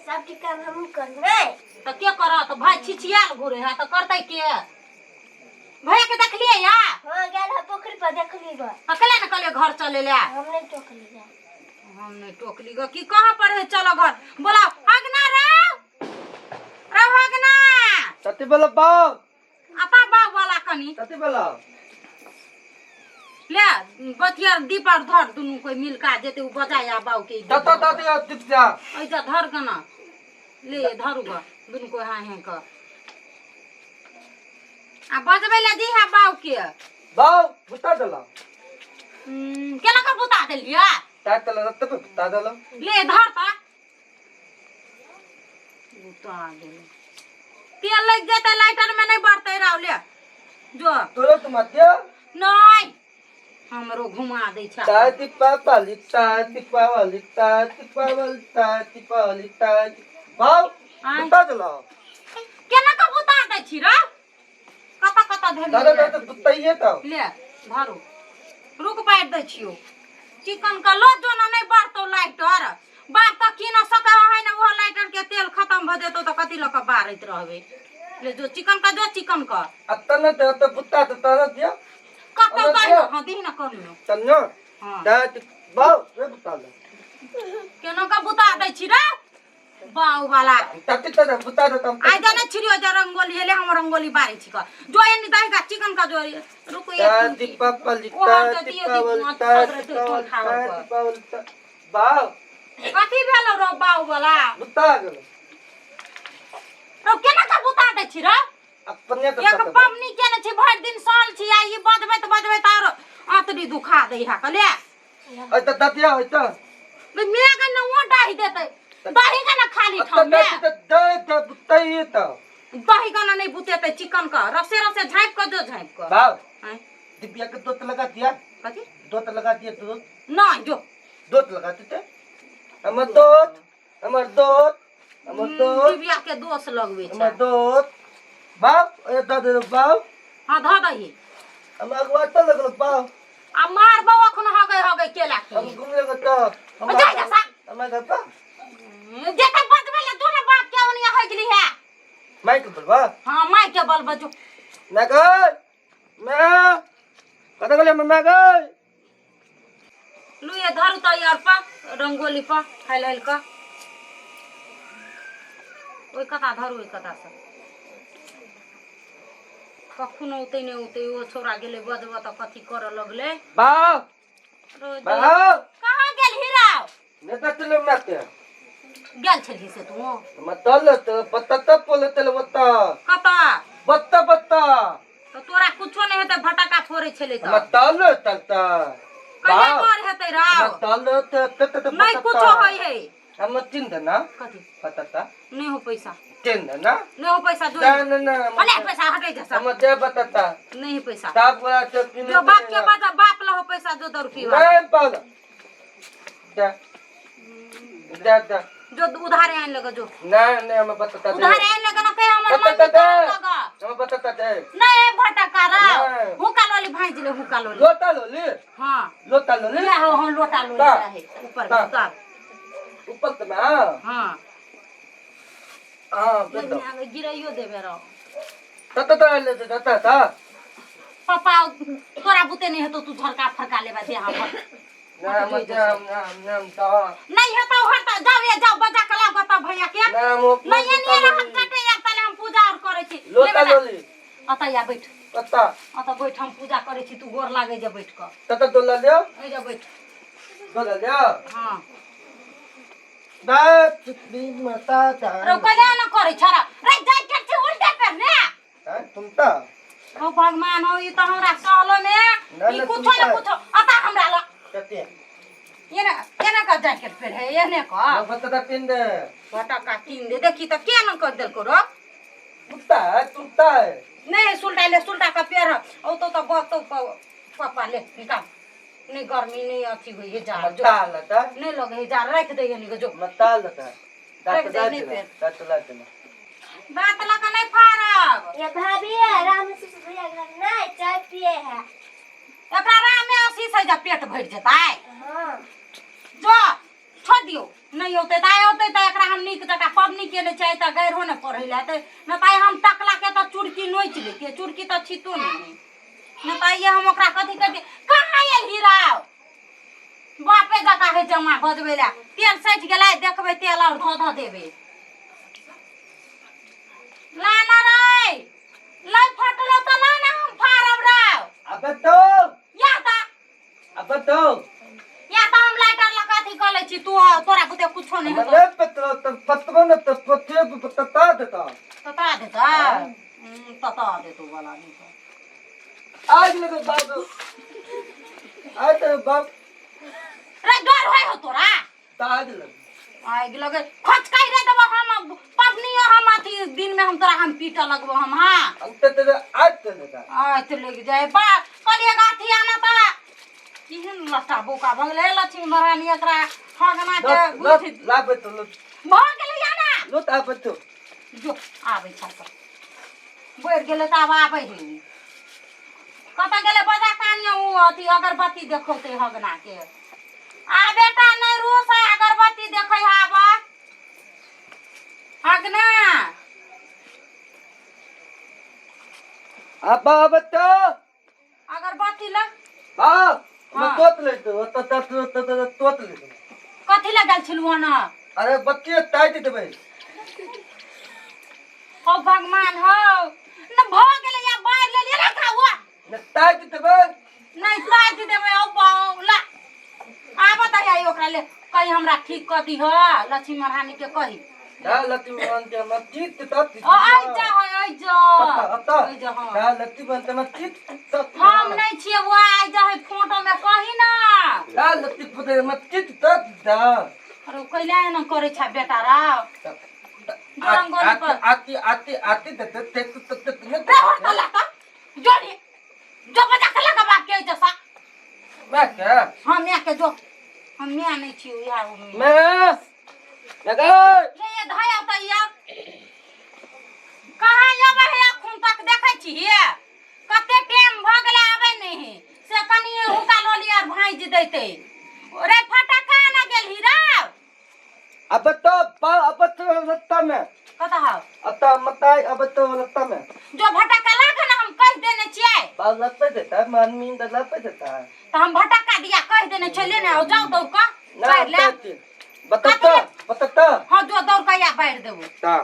सब ठीक काम हम करबै तो के करत भाई छिछियाल घुरे है तो करतै के भैया के देखलिए या हां गेल है पोखरी पर देखली ग अकेले न कले घर चले ले हम नहीं टोकली ग हम नहीं टोकली ग की कहां पर है चलो घर बोला अगना रे अगना तते बोला बाऊ अपा बाऊ वाला कनी तते बोला ले बतिया दीपार धर दुनु कोई मिलका जेते उ बजाया बाऊ के तत तते टिप जा ऐजा धर कना ले धरु ग दुनु कोई हां है क आ बजबै ले दी है बाऊ के बाऊ बुता दला केना का बुता देलिया तातला रत पे बुता दला ले धर ता बुता देले तेल लग जेते लाइटर में नहीं बढ़ते राव ले जो तुरंत मध्य नहीं हमरो घुमा दे छा ताती पापा लिखता तिपा लिखता तिपा लिखता तिपा लिखता बाऊ बुता दला केना का बुता दे छी रे कता कता धर दादा तो बुताइए तो ले धरो रुक पाइट दे छियो चिकन का लो जो ना नहीं बढ़तो लाइटर बात त की न सका है ना वो लाइटर के तेल खत्म भ जेतो त कथि ल के बारैत रहबे ले जो चिकन का अतन तो बुता तो तारा दिया कता कर हां दी ना करू तन्नो हां दात बाऊ रे बुता दला केनो का बुता दे छी रे बाऊ वाला तते तो बुता दो तुम आई जाने छिरियो ज रंगोली हेले हम रंगोली बारी छी का जो एनी दाई का चिकन का जो रुको एक तिपा लिखता तिपा लिखता बाऊ कथि भेलो रो बाऊ वाला बुता गलो रो केना का बुता दे छी रे अपने तो एक पमनी केने छी भर दिन साल छी आ ई बजबे त और आतरी दुखा दे हा कले अ त दतिया होय त मैं का न वो डाही देते दही का ना खाली ठाम में दे बुताइए तो दही का ना नहीं बुतेते चिकन का रसे रसे झाइप का जो झाइप का बाऊ हैं दिव्या के दोत लगा दिया कथि दोत लगा दिया दूध नहीं जो दोत लगाते थे हमर दोत दिव्या के दोस्त लगवे हमर छ दोत बाप ए दादे बाऊ हां ध दही हम अगवा तो लगल बाऊ आ मार बाबा खन हो गए केला के हम घूम लेगा तो हम जा जा सा हम घर पर जेते बजबे ले तोरे बात के ओनिया हो गेली है माइक बोलवा हां माई के बल बजो मैं गई मैं कदा गले मैं गई लुए धरु त यार पा रंगोली पा खाइल का ओइ कथा धरु ओइ कथा से कखनो उते ने उते ओ छोरा गेले बजबा त कथि कर लगले बाऊ बाऊ कहां गेल हीरा नेता चले मत गेल छली से तू मतल तो बत्ता पोले तले बत्ता कता बत्ता तो तोरा कुछो नहीं हेते भटका फोरे छले त मतल तलता कने कर हेते राव मतल तो नहीं कुछो होय है हम चिंत ना कथि पता नहीं हो पैसा चिंत ना नहीं हो पैसा जो ना अले पैसा हटे जैसा हम दे बताता नहीं पैसा ताप वाला चक्की जो बाप के बाजा बाप ला हो पैसा जो 2 रुपया नहीं पाला जा जो उधारे आन लगा जो नहीं हम बताता उधारे आन लगा ना कहे हमर मन बताता लगा हम बताता दे नहीं भटका रा नहीं। हुका लोली भांज ले हुका लोली लोटा लोली हां लोटा लोली ले हो हम लोटा लोली है ऊपर ता। उतार ऊपर तो मैं हां बेटा आगे गिराइयो देबे रो तत ले तत पापा तोरा बुते नहीं है तो तू झरका फरका लेबा दे हां पर नाम तो नहीं है तो हटा जाओ ये जाओ बजा के लाओ गता भैया के नाम नहीं ये नहीं रहत कटे या पहले हम पूजा और करे छी लोटा लोली अता या बैठ पत्ता अता बैठ हम पूजा करे छी तू गोर लागे जे बैठ क तत दोला लियो ए जा बैठ दोला लियो हां दात चिकनी माता ता रो कले न करे छरा रे जैकेट से उल्टा पर ने तुम ता ओ भगवान हो ई त हमरा सहलो में ई कुछ न कुछ अता हमरा ल कते ये ना का जैकेट पे है ये ने का ना पत्ता तीन दे फटा का तीन दे देखी त के न कर देल को रो कुत्ता तुमता नहीं सुल्टा का पैर ओ तो बहुत तो पापा ले निकाल नहीं गर्मी नहीं अच्छी हुई है जा जो मताल ता नहीं लगे जा रख दे ये निको जो मताल ता रख दे नहीं पे दात ला दांत लगा नहीं फारब ये भाभी है राम से भैया घर नहीं चाय पिए है एकरा राम में आसी से जा पेट भर जता है हां जो छोड़ दियो नहीं होते त एकरा हम नीक जका के ने चाहे त गैर हो न पढ़ैला त न ताई हम टकला के त चुड़की नोच लेके चुड़की त छितो नहीं न ताई हम ओकरा कथि कर दे कहां आयल हीराव बापे जका है जमा बजबेला तेल सट गेलै देखबे तेल और धो देबे लाना रे लाई फटलो त लाना हम फारब राव अबे तो या त हम लाइटर लगा थी कले छी तू तोरा बुते कुछो नहीं मने पत्रो तो पत्रो न तो पत्रे बता देता तता देता तता दे तू वाला नहीं आज लगे बाबू आज तो बाप रे डर होय हो तोरा ताज लगे आग लगे खचकाई रे देबो हम पबनी हम अथी दिन में हम तोरा हम पीटा लगबो हम हां हम तो तेरे आज तो लगा आज तो लग जाए बा कलिए गाथी आना ता किहन लटा बोका भगले लक्ष्मी महारानी एकरा हगना के गुथी लाबे तो भाग गेलै याना लुट आबे तो जो आबै छ त बैठ गेलै त अब आबै है कत गेलै बजा कानिया उ अथी अगरबत्ती देखौते हगना के आ बेटा नहीं रूस है अगरबत्ती देखै आबा हगना अब तो अगरबत्ती ल हां मैं हाँ। तोत ले तोत ले कथि लगल छिलु न अरे बच्चे टाइट देबे ओ भगवान हो न भ गेलै या बाहर ले ले रखा हुआ न टाइट देबे नहीं ताज देबे ओ बाउला आब त आई ओकरा ले कहि हमरा ठीक क दी ह लक्ष्मी महारानी के कहि ना लती मन के मत चित तत ओ आई जा अता आई जा हां ना लती मन के मत चित तत हम नहीं छिए वो आई जा है फोटो में कहि ना ना लती पुदे मत चित तत दा अरे कैला न करे छ बेटा रा आती तत न रे हटला त जोड़ी जो बजा के लगा बाप के जैसा मैं क्या हम या के जो हम मैं नहीं छिए यार मैं लगा ले ये धाया त यार कहां आबे है खून तक देखै छी कते टाइम भ गेलै आबे नहीं से कनी हुका लोली और भाई देते रे फटका ना गेल हीरा अब तो लत्ता में कता हो अता मताई अब तो लत्ता में जो भटका लागे ना हम कह देने छिए बाल लत्ता देता मन मीन द लत्ता देता तो हम भटका दिया कह देने छले ना जाओ दौड़ का ना बैठ ले बता हां जो दौड़ का या बैठ देबो ता